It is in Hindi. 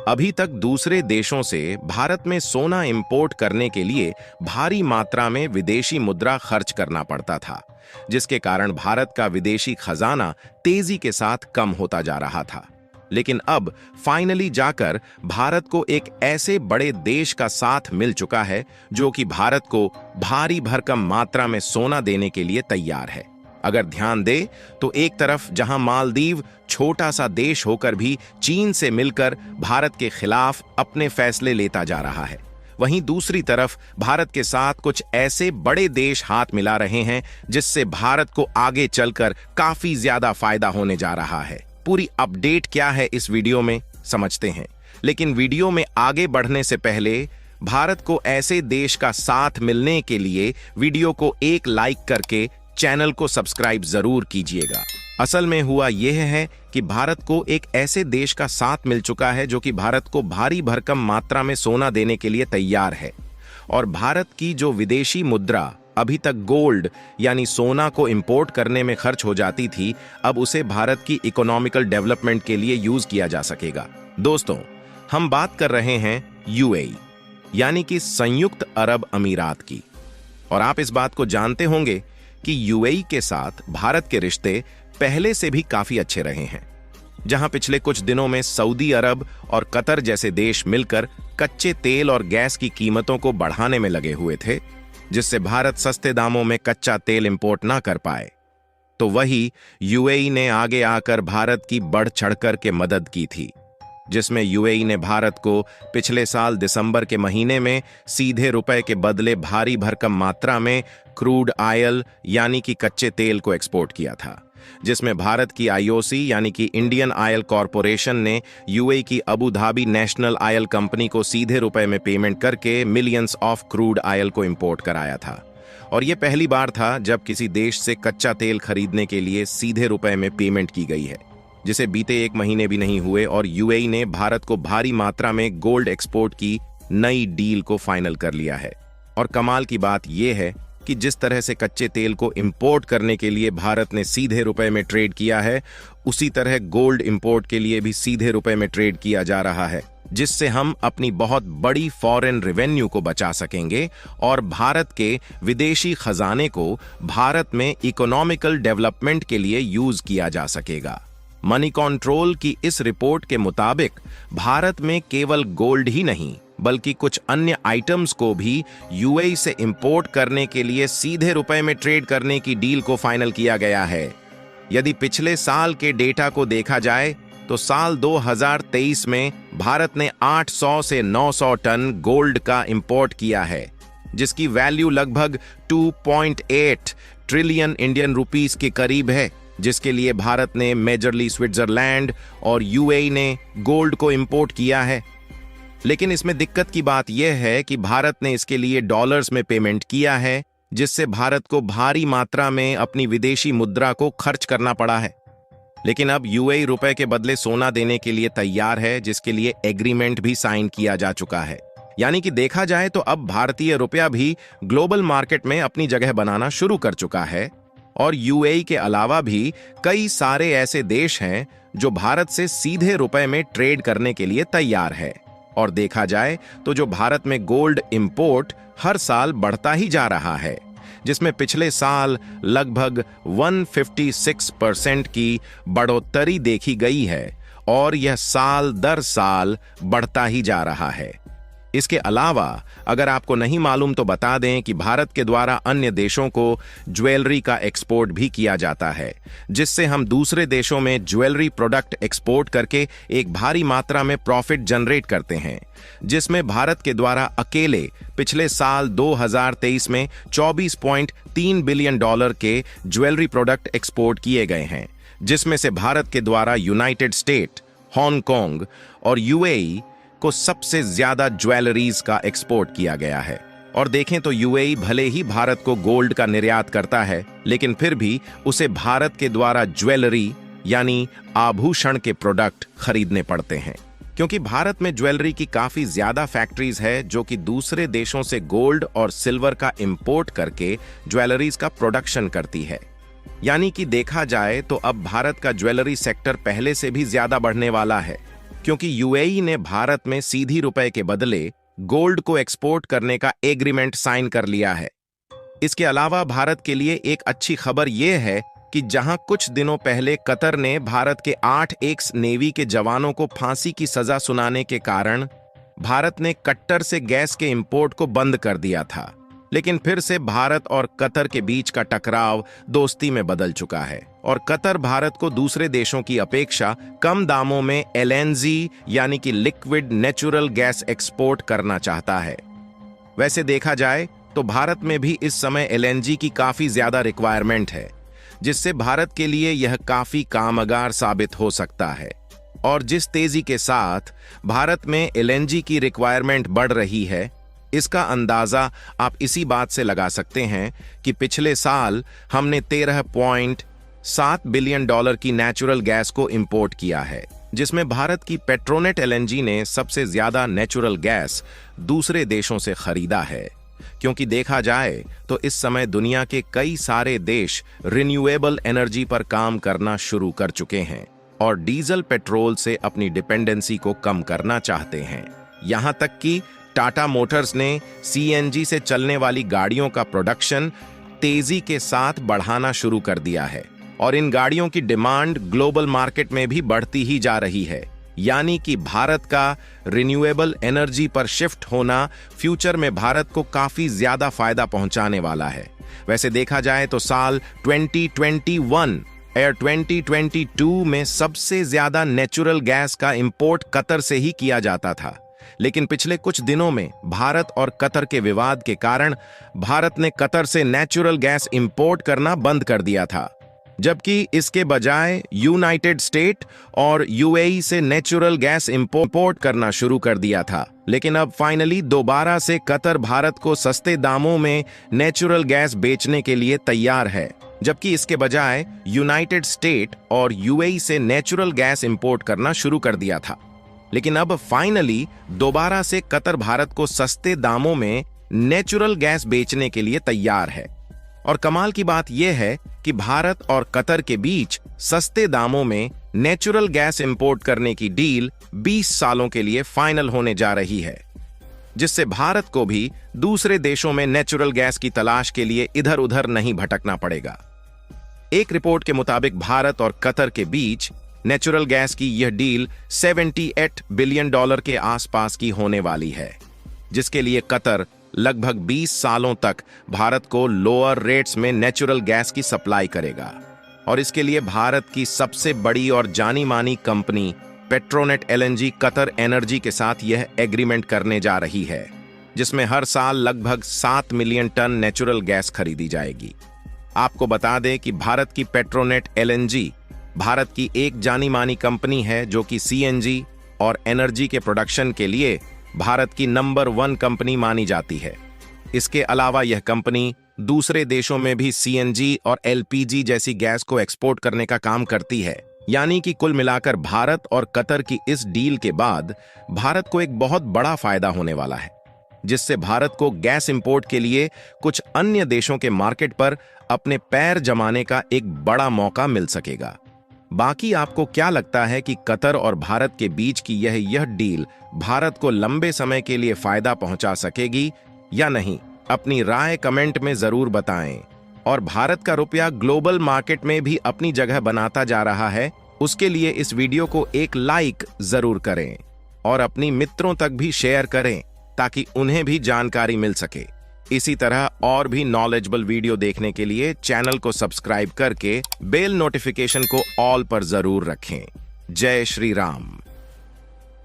अभी तक दूसरे देशों से भारत में सोना इंपोर्ट करने के लिए भारी मात्रा में विदेशी मुद्रा खर्च करना पड़ता था, जिसके कारण भारत का विदेशी खजाना तेजी के साथ कम होता जा रहा था। लेकिन अब फाइनली जाकर भारत को एक ऐसे बड़े देश का साथ मिल चुका है जो कि भारत को भारी भरकम मात्रा में सोना देने के लिए तैयार है। अगर ध्यान दे तो एक तरफ जहां मालदीव छोटा सा देश होकर भी चीन से मिलकर भारत के खिलाफ अपने फैसले लेता जा रहा है, वहीं दूसरी तरफ भारत के साथ कुछ ऐसे बड़े देश हाथ मिला रहे हैं जिससे भारत को आगे चलकर काफी ज्यादा फायदा होने जा रहा है। पूरी अपडेट क्या है इस वीडियो में समझते हैं, लेकिन वीडियो में आगे बढ़ने से पहले भारत को ऐसे देश का साथ मिलने के लिए वीडियो को एक लाइक करके चैनल को सब्सक्राइब जरूर कीजिएगा। असल में हुआ यह है कि भारत को एक ऐसे देश का साथ मिल चुका है जो कि भारत को भारी भरकम मात्रा में सोना देने के लिए तैयार है, और भारत की जो विदेशी मुद्रा अभी तक गोल्ड यानी सोना को इंपोर्ट करने में खर्च हो जाती थी, अब उसे भारत की इकोनॉमिकल डेवलपमेंट के लिए यूज किया जा सकेगा। दोस्तों, हम बात कर रहे हैं यूएई यानी कि संयुक्त अरब अमीरात की, और आप इस बात को जानते होंगे कि यूएई के साथ भारत के रिश्ते पहले से भी काफी अच्छे रहे हैं, जहां पिछले कुछ दिनों में सऊदी अरब और कतर जैसे देश मिलकर कच्चे तेल और गैस की कीमतों को बढ़ाने में लगे हुए थे, जिससे भारत सस्ते दामों में कच्चा तेल इंपोर्ट ना कर पाए। तो वही यूएई ने आगे आकर भारत की बढ़ चढ़कर के मदद की थी, जिसमें यूएई ने भारत को पिछले साल दिसंबर के महीने में सीधे रुपए के बदले भारी भरकम मात्रा में क्रूड ऑयल यानी कि कच्चे तेल को एक्सपोर्ट किया था, जिसमें भारत की आईओसी यानी कि इंडियन ऑयल कॉरपोरेशन ने यूएई की Abu Dhabi national oil company को सीधे रुपए में पेमेंट करके मिलियंस ऑफ क्रूड ऑयल को इंपोर्ट कराया था। और यह पहली बार था जब किसी देश से कच्चा तेल खरीदने के लिए सीधे रुपए में पेमेंट की गई है, जिसे बीते एक महीने भी नहीं हुए और यूएई ने भारत को भारी मात्रा में गोल्ड एक्सपोर्ट की नई डील को फाइनल कर लिया है। और कमाल की बात यह है कि जिस तरह से कच्चे तेल को इंपोर्ट करने के लिए भारत ने सीधे रुपए में ट्रेड किया है, उसी तरह गोल्ड इंपोर्ट के लिए भी सीधे रुपए में ट्रेड किया जा रहा है, जिससे हम अपनी बहुत बड़ी फॉरेन रेवेन्यू को बचा सकेंगे और भारत के विदेशी खजाने को भारत में इकोनॉमिकल डेवलपमेंट के लिए यूज किया जा सकेगा। मनी कंट्रोल की इस रिपोर्ट के मुताबिक भारत में केवल गोल्ड ही नहीं बल्कि कुछ अन्य आइटम्स को भी यूएई से इंपोर्ट करने के लिए सीधे रुपए में ट्रेड करने की डील को फाइनल किया गया है। यदि पिछले साल के डेटा को देखा जाए तो साल 2023 में भारत ने 800 से 900 टन गोल्ड का इंपोर्ट किया है, जिसकी वैल्यू लगभग 2.8 ट्रिलियन इंडियन रुपीस के करीब है, जिसके लिए भारत ने मेजरली स्विट्जरलैंड और यूएई ने गोल्ड को इंपोर्ट किया है। लेकिन इसमें दिक्कत की बात यह है कि भारत ने इसके लिए डॉलर्स में पेमेंट किया है, जिससे भारत को भारी मात्रा में अपनी विदेशी मुद्रा को खर्च करना पड़ा है। लेकिन अब यूएई रुपए के बदले सोना देने के लिए तैयार है, जिसके लिए एग्रीमेंट भी साइन किया जा चुका है। यानी कि देखा जाए तो अब भारतीय रुपया भी ग्लोबल मार्केट में अपनी जगह बनाना शुरू कर चुका है, और यूएई के अलावा भी कई सारे ऐसे देश हैं जो भारत से सीधे रुपए में ट्रेड करने के लिए तैयार है। और देखा जाए तो जो भारत में गोल्ड इंपोर्ट हर साल बढ़ता ही जा रहा है, जिसमें पिछले साल लगभग 156% की बढ़ोतरी देखी गई है, और यह साल दर साल बढ़ता ही जा रहा है। इसके अलावा अगर आपको नहीं मालूम तो बता दें कि भारत के द्वारा अन्य देशों को ज्वेलरी का एक्सपोर्ट भी किया जाता है, जिससे हम दूसरे देशों में ज्वेलरी प्रोडक्ट एक्सपोर्ट करके एक भारी मात्रा में प्रॉफिट जनरेट करते हैं, जिसमें भारत के द्वारा अकेले पिछले साल 2023 में 24.3 बिलियन डॉलर के ज्वेलरी प्रोडक्ट एक्सपोर्ट किए गए हैं, जिसमें से भारत के द्वारा यूनाइटेड स्टेट, हांगकांग और यूएई को सबसे ज्यादा ज्वेलरीज का एक्सपोर्ट किया गया है। और देखें तो यूएई भले ही भारत को गोल्ड का निर्यात करता है, लेकिन फिर भी उसे भारत के द्वारा ज्वेलरी यानी आभूषण के प्रोडक्ट खरीदने पड़ते हैं, क्योंकि भारत में ज्वेलरी की काफी ज्यादा फैक्ट्रीज है जो कि दूसरे देशों से गोल्ड और सिल्वर का इंपोर्ट करके ज्वेलरीज का प्रोडक्शन करती है। यानी कि देखा जाए तो अब भारत का ज्वेलरी सेक्टर पहले से भी ज्यादा बढ़ने वाला है। क्योंकि यूएई ने भारत में सीधी रुपए के बदले गोल्ड को एक्सपोर्ट करने का एग्रीमेंट साइन कर लिया है। इसके अलावा भारत के लिए एक अच्छी खबर यह है कि जहां कुछ दिनों पहले कतर ने भारत के 8 एक्स नेवी के जवानों को फांसी की सजा सुनाने के कारण भारत ने कट्टर से गैस के इंपोर्ट को बंद कर दिया था, लेकिन फिर से भारत और कतर के बीच का टकराव दोस्ती में बदल चुका है और कतर भारत को दूसरे देशों की अपेक्षा कम दामों में एलएनजी यानी कि लिक्विड नेचुरल गैस एक्सपोर्ट करना चाहता है। वैसे देखा जाए तो भारत में भी इस समय एलएनजी की काफी ज्यादा रिक्वायरमेंट है, जिससे भारत के लिए यह काफी कामगार साबित हो सकता है। और जिस तेजी के साथ भारत में एलएनजी की रिक्वायरमेंट बढ़ रही है, इसका अंदाजा आप इसी बात से लगा सकते हैं कि पिछले साल हमने 13.7 बिलियन डॉलर की नेचुरल गैस को इंपोर्ट किया है, जिसमें भारत की पेट्रोनेट एलएनजी ने सबसे ज्यादा नेचुरल गैस दूसरे देशों से खरीदा है। क्योंकि देखा जाए तो इस समय दुनिया के कई सारे देश रिन्यूएबल एनर्जी पर काम करना शुरू कर चुके हैं और डीजल पेट्रोल से अपनी डिपेंडेंसी को कम करना चाहते हैं। यहां तक कि टाटा मोटर्स ने सीएनजी से चलने वाली गाड़ियों का प्रोडक्शन तेजी के साथ बढ़ाना शुरू कर दिया है और इन गाड़ियों की डिमांड ग्लोबल मार्केट में भी बढ़ती ही जा रही है। यानी कि भारत का रिन्यूएबल एनर्जी पर शिफ्ट होना फ्यूचर में भारत को काफी ज्यादा फायदा पहुंचाने वाला है। वैसे देखा जाए तो साल 2021 और 2022 में सबसे ज्यादा नेचुरल गैस का इंपोर्ट कतर से ही किया जाता था, लेकिन पिछले कुछ दिनों में भारत और कतर के विवाद के कारण भारत ने कतर से नेचुरल गैस इंपोर्ट करना बंद कर दिया था, जबकि इसके बजाय यूनाइटेड स्टेट और यूएई से नेचुरल गैस इंपोर्ट करना शुरू कर दिया था। लेकिन अब फाइनली दोबारा से कतर भारत को सस्ते दामों में नेचुरल गैस बेचने के लिए तैयार है, जबकि इसके बजाय यूनाइटेड स्टेट और यूएई से नेचुरल गैस इंपोर्ट करना शुरू कर दिया था। लेकिन अब फाइनली दोबारा से कतर भारत को सस्ते दामों में नेचुरल गैस बेचने के लिए तैयार है। और कमाल की बात यह है कि भारत और कतर के बीच सस्ते दामों में नेचुरल गैस इंपोर्ट करने की डील 20 सालों के लिए फाइनल होने जा रही है, जिससे भारत को भी दूसरे देशों में नेचुरल गैस की तलाश के लिए इधर उधर नहीं भटकना पड़ेगा। एक रिपोर्ट के मुताबिक भारत और कतर के बीच नेचुरल गैस की यह डील 78 बिलियन डॉलर के आसपास की होने वाली है, जिसके लिए कतर लगभग 20 सालों तक भारत को लोअर रेट्स में नेचुरल गैस की सप्लाई करेगा। और इसके लिए भारत की सबसे बड़ी और जानी मानी company Petronet LNG Qatar energy के साथ यह एग्रीमेंट करने जा रही है, जिसमें हर साल लगभग 7 मिलियन टन नेचुरल गैस खरीदी जाएगी। आपको बता दें कि भारत की पेट्रोनेट एलएनजी भारत की एक जानी मानी कंपनी है, जो कि सीएनजी और एनर्जी के प्रोडक्शन के लिए भारत की नंबर 1 कंपनी मानी जाती है। इसके अलावा यह कंपनी दूसरे देशों में भी सीएनजी और एलपीजी जैसी गैस को एक्सपोर्ट करने का काम करती है। यानी कि कुल मिलाकर भारत और कतर की इस डील के बाद भारत को एक बहुत बड़ा फायदा होने वाला है, जिससे भारत को गैस इंपोर्ट के लिए कुछ अन्य देशों के मार्केट पर अपने पैर जमाने का एक बड़ा मौका मिल सकेगा। बाकी आपको क्या लगता है कि कतर और भारत के बीच की यह डील भारत को लंबे समय के लिए फायदा पहुंचा सकेगी या नहीं? अपनी राय कमेंट में जरूर बताएं। और भारत का रुपया ग्लोबल मार्केट में भी अपनी जगह बनाता जा रहा है, उसके लिए इस वीडियो को एक लाइक जरूर करें और अपनी मित्रों तक भी शेयर करें, ताकि उन्हें भी जानकारी मिल सके। इसी तरह और भी नॉलेजेबल वीडियो देखने के लिए चैनल को सब्सक्राइब करके बेल नोटिफिकेशन को ऑल पर जरूर रखें। जय श्री राम।